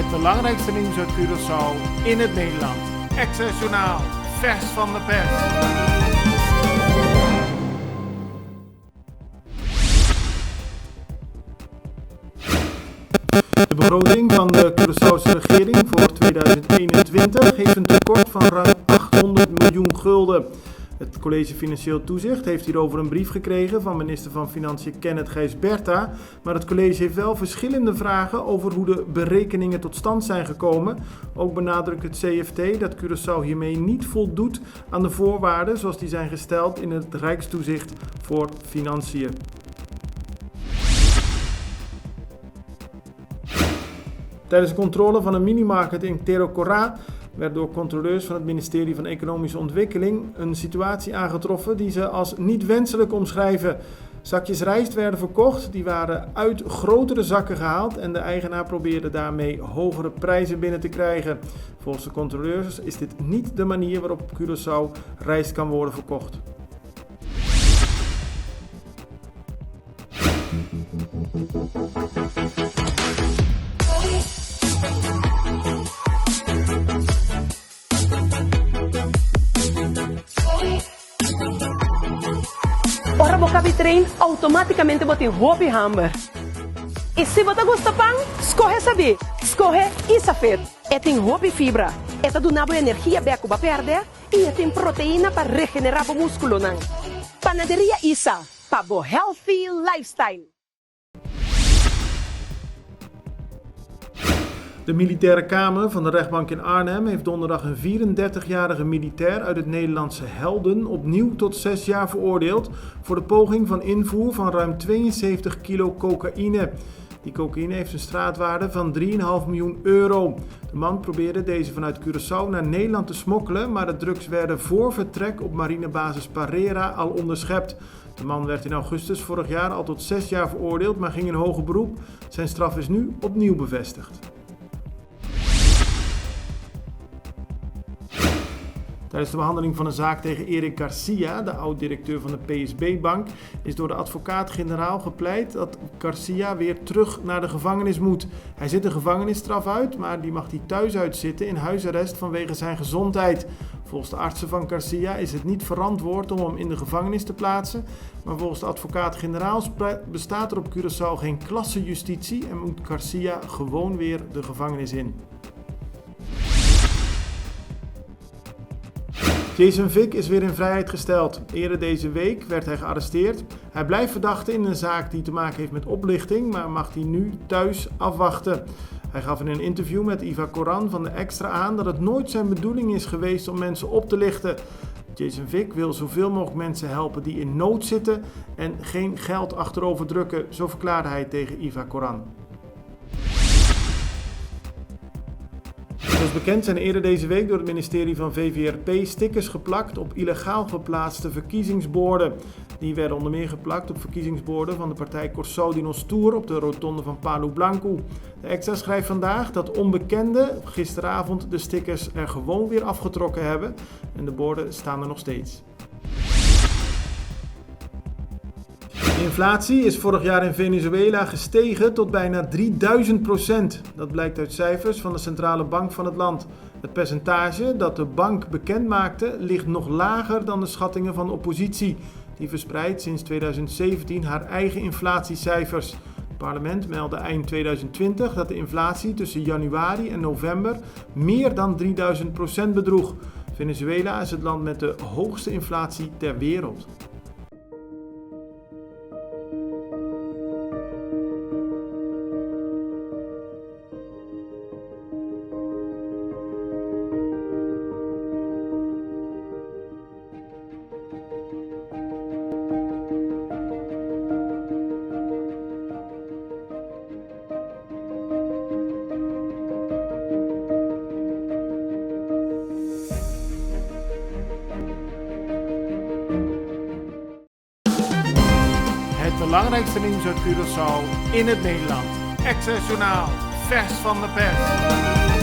Het belangrijkste nieuws uit Curaçao in het Nederland. Access Journaal, vers van de pers. De begroting van de Curaçaose regering voor 2021 heeft een tekort van ruim 800 miljoen gulden. Het College Financieel Toezicht heeft hierover een brief gekregen van minister van Financiën Kenneth Gijsberta. Maar het college heeft wel verschillende vragen over hoe de berekeningen tot stand zijn gekomen. Ook benadrukt het CFT dat Curaçao hiermee niet voldoet aan de voorwaarden zoals die zijn gesteld in het Rijkstoezicht voor Financiën. Tijdens de controle van een minimarket in Terro Cora werd door controleurs van het ministerie van Economische Ontwikkeling een situatie aangetroffen die ze als niet wenselijk omschrijven. Zakjes rijst werden verkocht, die waren uit grotere zakken gehaald en de eigenaar probeerde daarmee hogere prijzen binnen te krijgen. Volgens de controleurs is dit niet de manier waarop op Curaçao rijst kan worden verkocht. Ora bocabi trem automaticamente bota em roupa e hamburger. E se você gosta pão, escorre saber. Escorre isso feito. É tem roupa e fibra. É tá do nabo energia beco para perder e é tem proteína para regenerar o músculo não. Panaderia Isa, para bo healthy lifestyle. De militaire kamer van de rechtbank in Arnhem heeft donderdag een 34-jarige militair uit het Nederlandse Helden opnieuw tot 6 jaar veroordeeld voor de poging van invoer van ruim 72 kilo cocaïne. Die cocaïne heeft een straatwaarde van 3,5 miljoen euro. De man probeerde deze vanuit Curaçao naar Nederland te smokkelen, maar de drugs werden voor vertrek op marinebasis Parera al onderschept. De man werd in augustus vorig jaar al tot 6 jaar veroordeeld, maar ging in hoger beroep. Zijn straf is nu opnieuw bevestigd. Tijdens de behandeling van een zaak tegen Eric Garcia, de oud-directeur van de PSB-bank, is door de advocaat-generaal gepleit dat Garcia weer terug naar de gevangenis moet. Hij zit een gevangenisstraf uit, maar die mag hij thuis uitzitten in huisarrest vanwege zijn gezondheid. Volgens de artsen van Garcia is het niet verantwoord om hem in de gevangenis te plaatsen, maar volgens de advocaat-generaal bestaat er op Curaçao geen klassenjustitie en moet Garcia gewoon weer de gevangenis in. Jason Vick is weer in vrijheid gesteld. Eerder deze week werd hij gearresteerd. Hij blijft verdachte in een zaak die te maken heeft met oplichting, maar mag hij nu thuis afwachten. Hij gaf in een interview met Iva Koran van de Extra aan dat het nooit zijn bedoeling is geweest om mensen op te lichten. Jason Vick wil zoveel mogelijk mensen helpen die in nood zitten en geen geld achterover drukken, zo verklaarde hij tegen Iva Koran. Zoals bekend zijn eerder deze week door het ministerie van VVRP stickers geplakt op illegaal geplaatste verkiezingsborden. Die werden onder meer geplakt op verkiezingsborden van de partij Corso di Nostur op de rotonde van Palu Blanco. De Extra schrijft vandaag dat onbekenden gisteravond de stickers er gewoon weer afgetrokken hebben en de borden staan er nog steeds. De inflatie is vorig jaar in Venezuela gestegen tot bijna 3000%. Dat blijkt uit cijfers van de centrale bank van het land. Het percentage dat de bank bekend maakte ligt nog lager dan de schattingen van de oppositie. Die verspreidt sinds 2017 haar eigen inflatiecijfers. Het parlement meldde eind 2020 dat de inflatie tussen januari en november meer dan 3000% bedroeg. Venezuela is het land met de hoogste inflatie ter wereld. Het belangrijkste nieuws uit Curaçao in het Nederland. Access Journaal, vers van de pers.